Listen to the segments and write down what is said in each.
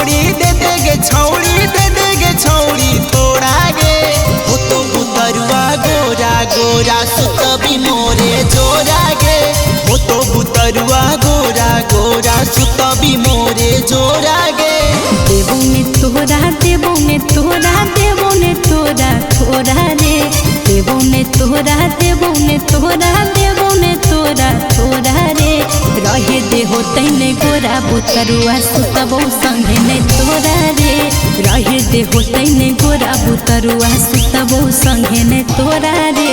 छौड़ी दे देगे छौड़ी दे देगे छौड़ी थोड़ा गे हो तो बुतरुआ गोरा गोरा सुतबी मोरे जोरा गे हो तो बुतरुआ गोरा गोरा सुतबी मोरे जोरा गे देवो ने तोरा देवो ने तोरा देवो ने तोरा थोड़ा रे देवो ने तोरा देवो ने तोरा देवो ने तोरा थोड़ा रे रहे दे हो तैने गोरा बुतरुआ सुतबो संगे ने तोरा रे रहे दे हो तैने गोरा बुतरुआ सुतबो संगे ने तोरा रे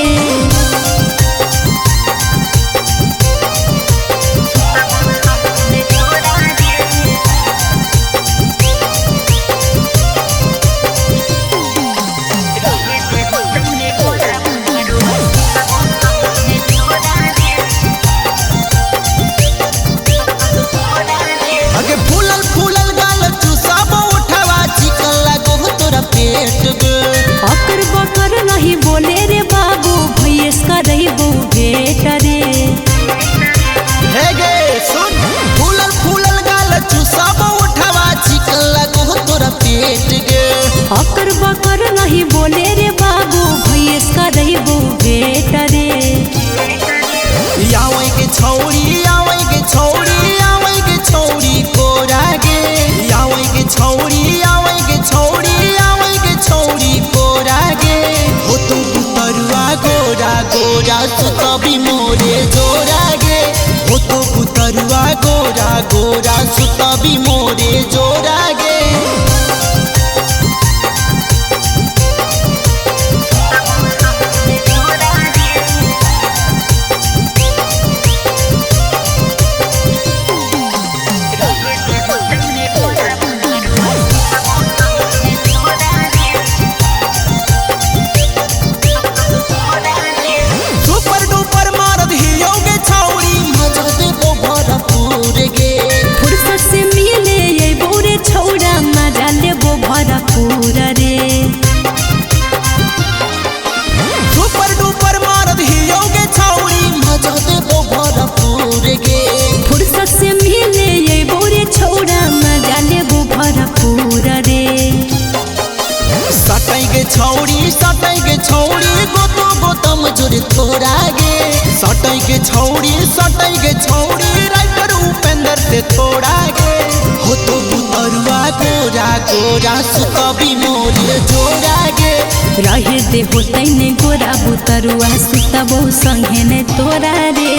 अकर बकर नहीं बोले रे बाबू भैया करबो भेट रे हे गे सुन फूलल फूलल गाल चुसाबो उठवा चिकन लगो तोरा पेट गे अकर बकर नहीं बोले रे बाबू भैया करबो भेट रे आवे के छौड़ी आवे के छौड़ी आवे के छौड़ी कोरा गे आवे के छौड़ी आवे के छौड़ी आवे के छौड़ी कोरा गे हो तो बुतरुआ गोरा गोरा सुतबी मोरे जोरा गे हो तो बुतरुआ गोरा गोरा सुतबी मोरे जोरा गे पूरा रे सुपर डुपर मारद हियोगे छौड़ी मजा देबो भरपूर गे फुर्सत से मिले ये बोरे छौड़ा मजा लेबो भरपूर रे सटाई गे छौड़ी गोतो गोतम जोरे थोड़ा गे सटाई गे छौड़ी राइटर उपेंद्र से थोड़ा गे हो तो बुतरुआ गोरा गोरा सुतबी मोरे जोरा गे रहे दे हो तैने गोरा बुतरुआ सुतबो संगे ने तोरा रे।